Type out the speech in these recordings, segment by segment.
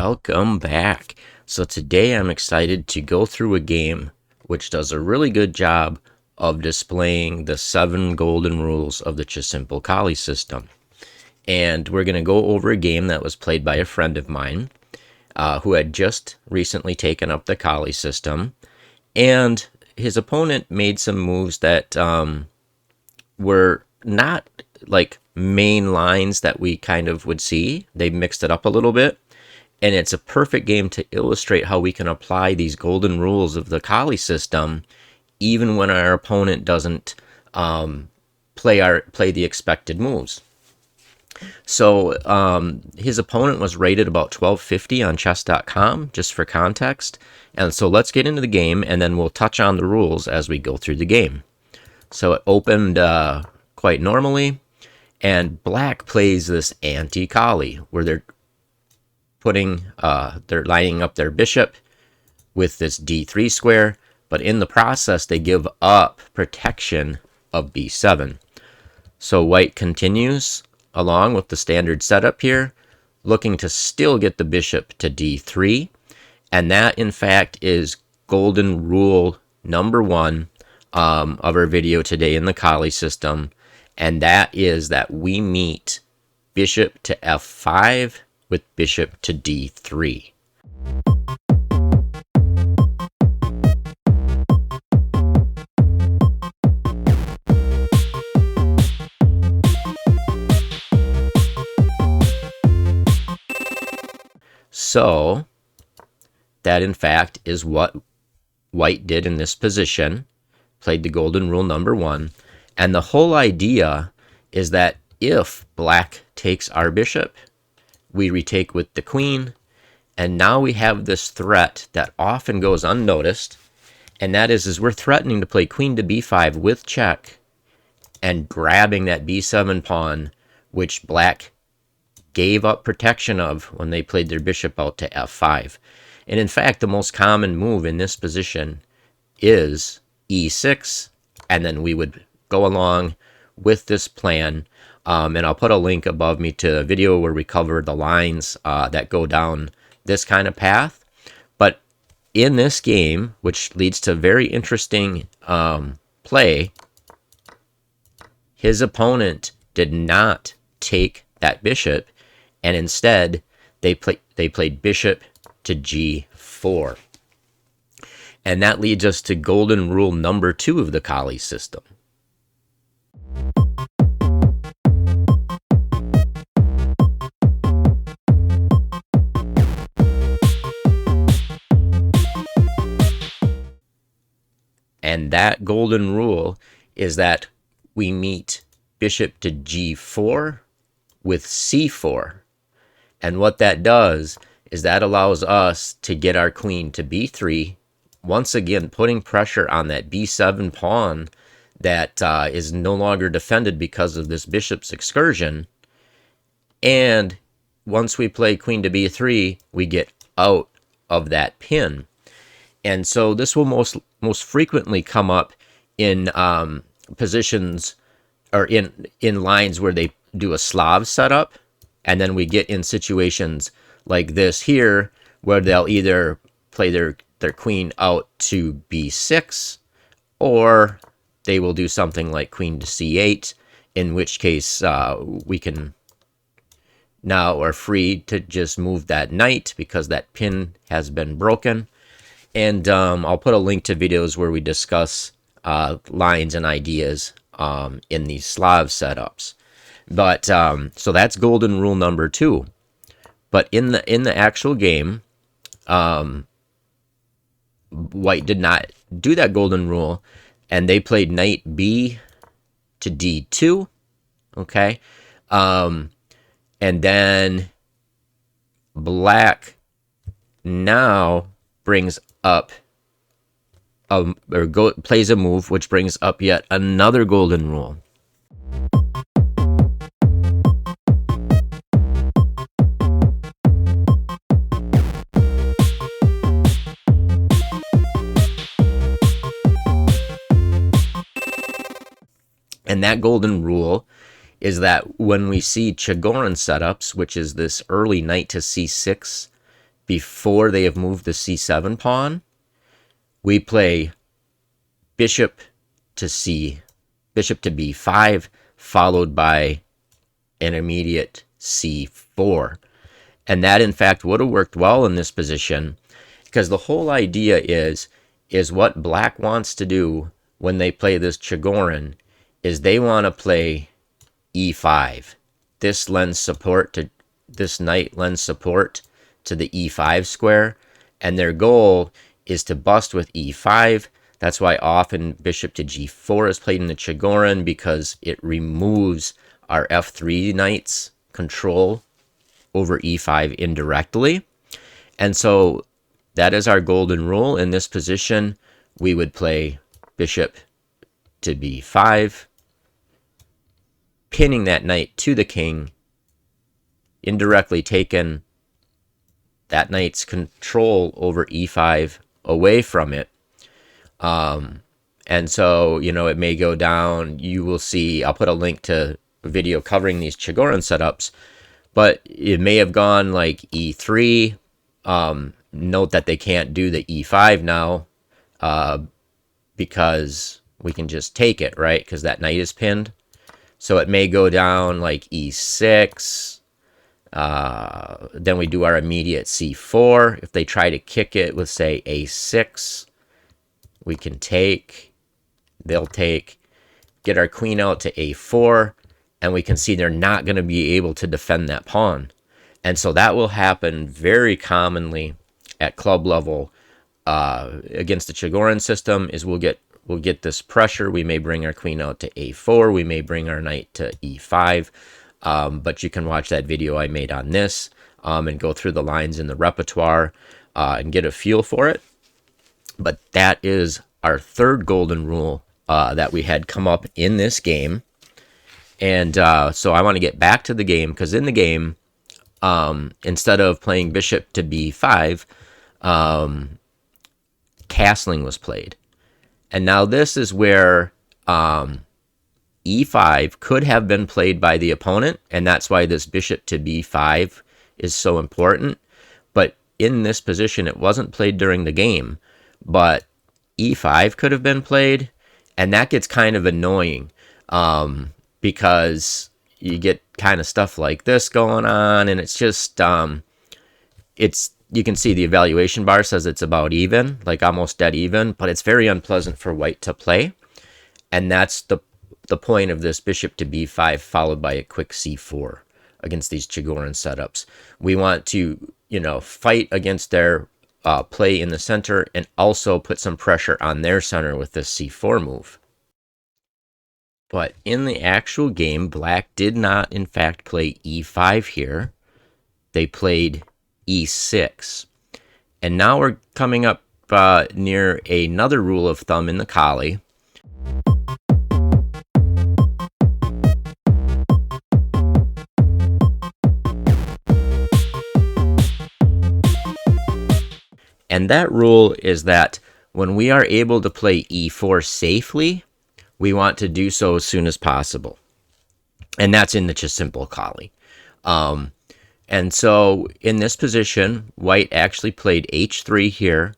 Welcome back. So today I'm excited to go through a game which does a really good job of displaying the 7 golden rules of the Anti-Colle system. And we're going to go over a game that was played by a friend of mine who had just recently taken up the Colle system. And his opponent made some moves that were not like main lines that we kind of would see. They mixed it up a little bit. And it's a perfect game to illustrate how we can apply these golden rules of the Colle system even when our opponent doesn't play the expected moves. So his opponent was rated about 1250 on chess.com, just for context. And so let's get into the game, and then we'll touch on the rules as we go through the game. So it opened quite normally, and black plays this Anti-Colle, where they're lining up their bishop with this d3 square, but in the process they give up protection of b7. So white continues along with the standard setup here, looking to still get the bishop to d3, and that in fact is golden rule number 1 of our video today in the Colle system, and that is that we meet bishop to f5 with bishop to d3. So that in fact is what white did in this position, played the golden rule number 1, and the whole idea is that if black takes our bishop, we retake with the queen, and now we have this threat that often goes unnoticed, and that is we're threatening to play queen to b5 with check and grabbing that b7 pawn, which black gave up protection of when they played their bishop out to f5. And in fact, the most common move in this position is e6, and then we would go along with this plan. And I'll put a link above me to a video where we cover the lines that go down this kind of path. But in this game, which leads to very interesting play, his opponent did not take that bishop, and instead they played bishop to g4. And that leads us to golden rule number 2 of the Colle system. And that golden rule is that we meet bishop to g4 with c4. And what that does is that allows us to get our queen to b3, once again putting pressure on that b7 pawn that is no longer defended because of this bishop's excursion. And once we play queen to b3, we get out of that pin. And so this will most frequently come up in positions or in lines where they do a Slav setup, and then we get in situations like this here where they'll either play their queen out to b6, or they will do something like queen to c8, in which case we can now are free to just move that knight because that pin has been broken. And I'll put a link to videos where we discuss lines and ideas in these Slav setups. But so that's golden rule number 2. But in the actual game, white did not do that golden rule, and they played knight b to d2. Okay, and then black now brings up plays a move which brings up yet another golden rule. And that golden rule is that when we see Chigorin Setups, which is this early knight to c6 before they have moved the c7 pawn, we play bishop to b5, followed by an immediate c4. And that, in fact, would have worked well in this position, because the whole idea is what black wants to do when they play this Chigorin is they want to play e5. This knight lends support to the e5 square, and their goal is to bust with e5. That's why often bishop to g4 is played in the Chigorin, because it removes our f3 knight's control over e5 indirectly. And so that is our golden rule. In this position, we would play bishop to b5, pinning that knight to the king, indirectly taking that knight's control over e5 away from it. And so, it may go down. You will see, I'll put a link to a video covering these Chigorin setups, but it may have gone like e3. Note that they can't do the e5 now, because we can just take it, right? Because that knight is pinned. So it may go down like e6. Then we do our immediate c4. If they try to kick it with, say, a6, we can take. They'll take. Get our queen out to a4. And we can see they're not going to be able to defend that pawn. And so that will happen very commonly at club level against the Chigorin system. Is we'll get this pressure. We may bring our queen out to a4. We may bring our knight to e5. But you can watch that video I made on this and go through the lines in the repertoire and get a feel for it. But that is our third golden rule that we had come up in this game. And so I want to get back to the game, because in the game, instead of playing bishop to b5, castling was played. And now this is where e5 could have been played by the opponent, and that's why this bishop to b5 is so important. But in this position, it wasn't played during the game, but e5 could have been played, and that gets kind of annoying. Because you get kind of stuff like this going on, and it's just, you can see the evaluation bar says it's about even, like almost dead even, but it's very unpleasant for white to play. And that's the point of this bishop to b5 followed by a quick c4 against these Chigorin setups. We want to, fight against their play in the center and also put some pressure on their center with this c4 move. But in the actual game, black did not, in fact, play e5 here. They played e6. And now we're coming up near another rule of thumb in the Colle. And that rule is that when we are able to play e4 safely, we want to do so as soon as possible. And that's in the just simple Colle. And so in this position, white actually played h3 here.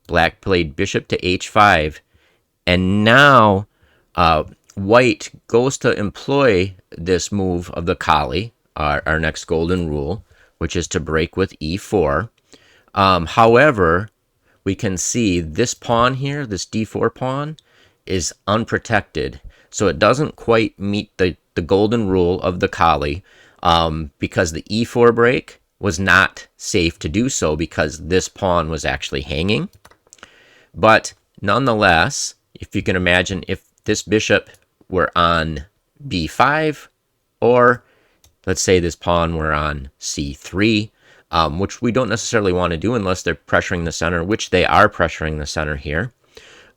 Black played bishop to h5. And now white goes to employ this move of the Colle, our next golden rule, which is to break with e4. However, we can see this pawn here, this d4 pawn, is unprotected, so it doesn't quite meet the golden rule of the Colle, because the e4 break was not safe to do so because this pawn was actually hanging. But nonetheless, if you can imagine, if this bishop were on b5, or let's say this pawn were on c3, which we don't necessarily want to do unless they're pressuring the center, which they are pressuring the center here.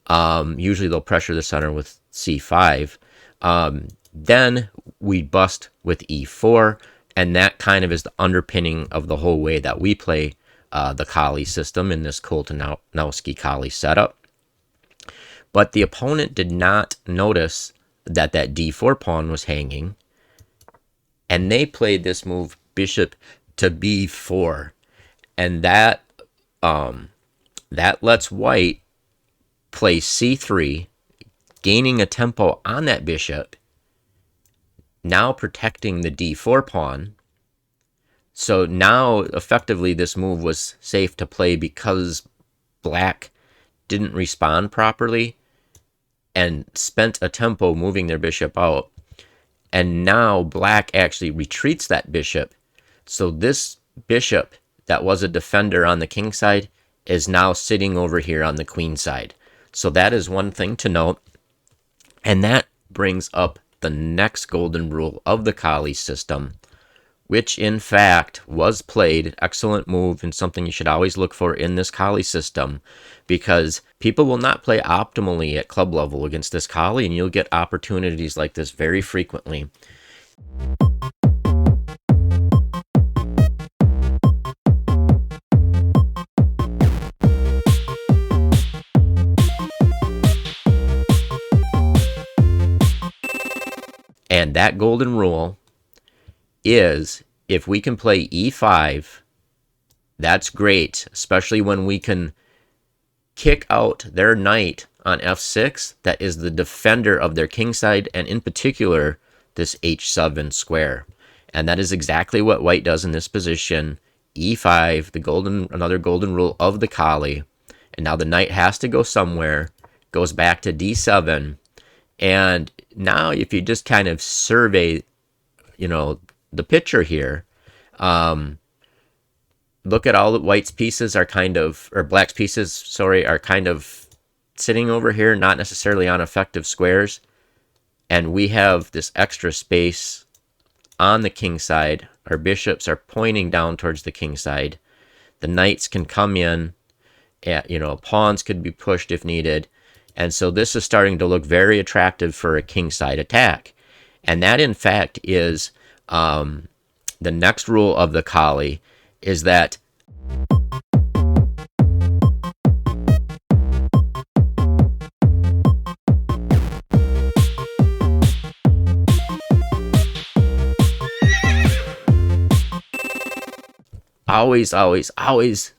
Usually they'll pressure the center with c5. Then we bust with e4, and that kind of is the underpinning of the whole way that we play the Colle system in this Koltanowski-Colle setup. But the opponent did not notice that d4 pawn was hanging, and they played this move bishop to b4. And that lets white play c3, gaining a tempo on that bishop, now protecting the d4 pawn. So now effectively this move was safe to play because black didn't respond properly and spent a tempo moving their bishop out. And now black actually retreats that bishop. So this bishop that was a defender on the king side is now sitting over here on the queen side. So that is one thing to note. And that brings up the next golden rule of the Colle system, which in fact was played, excellent move, and something you should always look for in this Colle system, because people will not play optimally at club level against this Colle, and you'll get opportunities like this very frequently. And that golden rule is, if we can play e5, that's great, especially when we can kick out their knight on f6 that is the defender of their king side, and in particular this h7 square. And that is exactly what white does in this position. e5, another golden rule of the Colle. And now the knight has to go somewhere, goes back to d7. And now if you just kind of survey, the picture here, look at all the white's pieces are kind of, or black's pieces, sorry, are kind of sitting over here, not necessarily on effective squares. And we have this extra space on the king side. Our bishops are pointing down towards the king side. The knights can come in, pawns could be pushed if needed. And so this is starting to look very attractive for a king side attack. And that, in fact, is the next rule of the Colle, is that always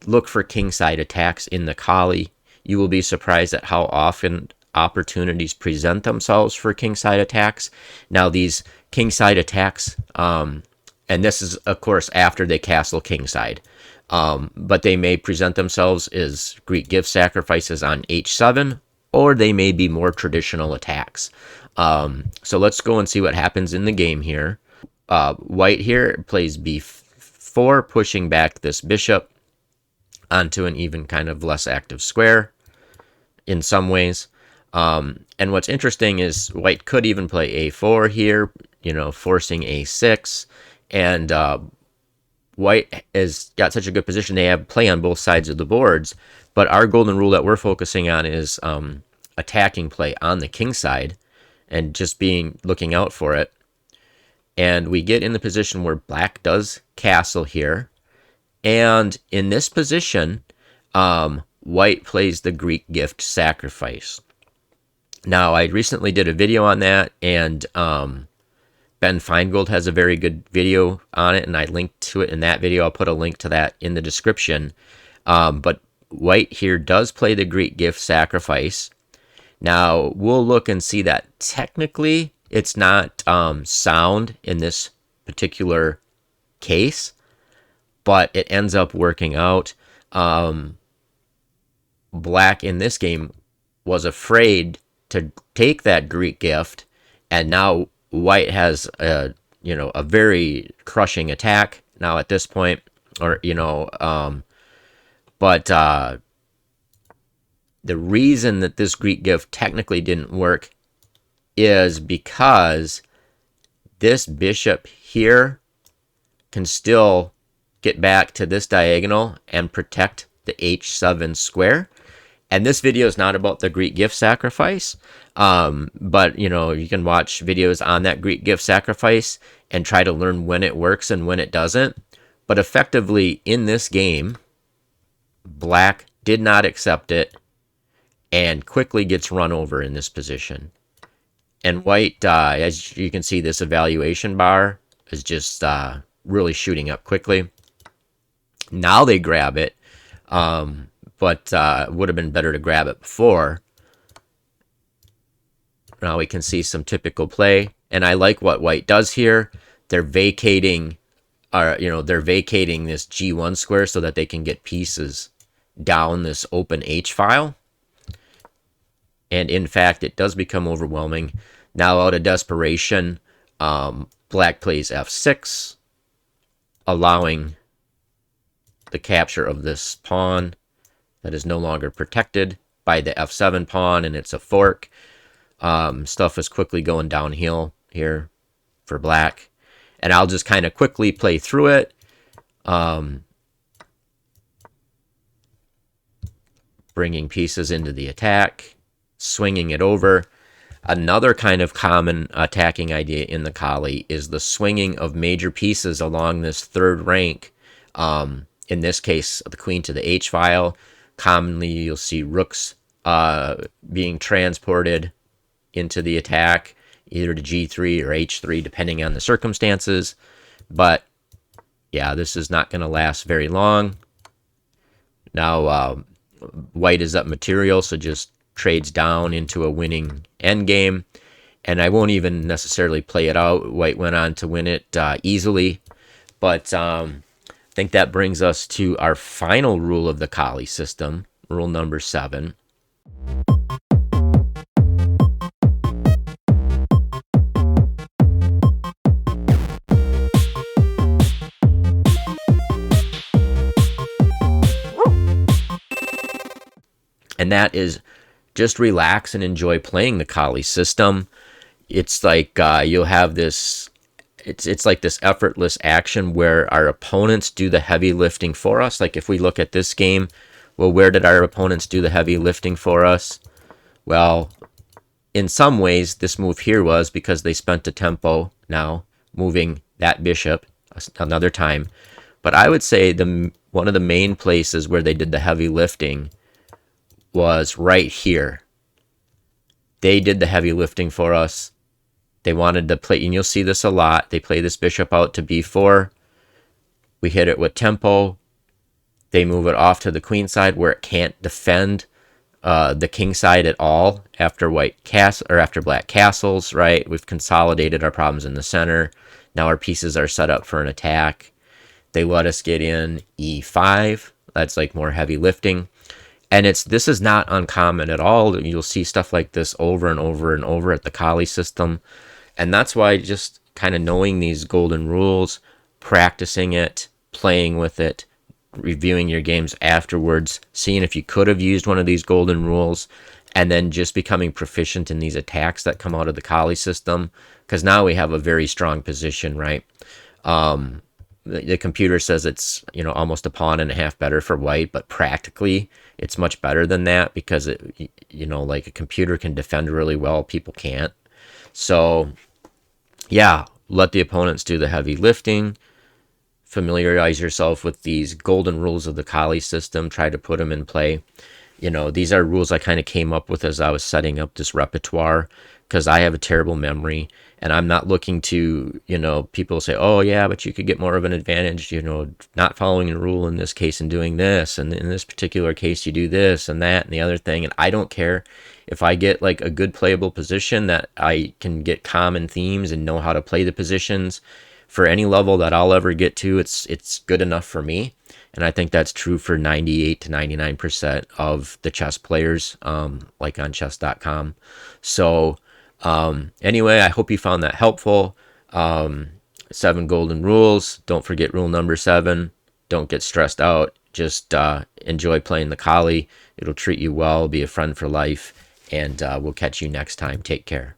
look for king side attacks in the Colle. You will be surprised at how often opportunities present themselves for king side attacks. Now these king side attacks, and this is of course after they castle king side, but they may present themselves as Greek gift sacrifices on h7, or they may be more traditional attacks. So let's go and see what happens in the game here. White here plays b4, pushing back this bishop onto an even kind of less active square in some ways. And what's interesting is white could even play a4 here, forcing a6. And white has got such a good position, they have play on both sides of the boards. But our golden rule that we're focusing on is attacking play on the king side and just looking out for it. And we get in the position where black does castle here. And in this position, white plays the Greek gift sacrifice. Now, I recently did a video on that, and Ben Feingold has a very good video on it, and I linked to it in that video. I'll put a link to that in the description. But white here does play the Greek gift sacrifice. Now, we'll look and see that technically it's not sound in this particular case, but it ends up working out. Black in this game was afraid to take that Greek gift, and now white has a very crushing attack now at this point, but the reason that this Greek gift technically didn't work is because this bishop here can still get back to this diagonal and protect the h7 square. And this video is not about the Greek gift sacrifice, but you can watch videos on that Greek gift sacrifice and try to learn when it works and when it doesn't. But effectively in this game, black did not accept it and quickly gets run over in this position. And white, as you can see, this evaluation bar is just really shooting up quickly. Now they grab it, but would have been better to grab it before. Now we can see some typical play, and I like what white does here. They're vacating, they're vacating this G1 square so that they can get pieces down this open H file. And in fact, it does become overwhelming. Now, out of desperation, black plays F6, allowing the capture of this pawn that is no longer protected by the F7 pawn, and it's a fork. Stuff is quickly going downhill here for black. And I'll just kind of quickly play through it. Bringing pieces into the attack, swinging it over. Another kind of common attacking idea in the Colle is the swinging of major pieces along this third rank. In this case, the queen to the H file. Commonly, you'll see rooks being transported into the attack, either to G3 or H3, depending on the circumstances. But yeah, this is not going to last very long. Now, white is up material, so just trades down into a winning endgame. And I won't even necessarily play it out. White went on to win it easily. But I think that brings us to our final rule of the Colle system, rule number 7. And that is just relax and enjoy playing the Colle system. It's like you'll have this, it's like this effortless action where our opponents do the heavy lifting for us. Like if we look at this game, well, where did our opponents do the heavy lifting for us? Well, in some ways, this move here was because they spent a tempo now moving that bishop another time. But I would say one of the main places where they did the heavy lifting was right here. They did the heavy lifting for us. They wanted to play, and you'll see this a lot. They play this bishop out to b4. We hit it with tempo. They move it off to the queen side where it can't defend the king side at all after after black castles, right? We've consolidated our problems in the center. Now our pieces are set up for an attack. They let us get in e5. That's like more heavy lifting. And this is not uncommon at all. You'll see stuff like this over and over and over at the Colle system. And that's why just kind of knowing these golden rules, practicing it, playing with it, reviewing your games afterwards, seeing if you could have used one of these golden rules, and then just becoming proficient in these attacks that come out of the Colle system. Because now we have a very strong position, right? The computer says it's almost a pawn and a half better for white, but practically it's much better than that because like a computer can defend really well, people can't. So yeah, let the opponents do the heavy lifting. Familiarize yourself with these golden rules of the Colle system. Try to put them in play. These are rules I kind of came up with as I was setting up this repertoire because I have a terrible memory. And I'm not looking to, people say, oh, yeah, but you could get more of an advantage, not following a rule in this case and doing this. And in this particular case, you do this and that and the other thing. And I don't care if I get like a good playable position that I can get common themes and know how to play the positions for any level that I'll ever get to. It's good enough for me. And I think that's true for 98 to 99% of the chess players, like on chess.com. So, anyway, I hope you found that helpful. 7 golden rules. Don't forget rule number 7. Don't get stressed out. Just enjoy playing the Colle. It'll treat you well, be a friend for life, and we'll catch you next time. Take care.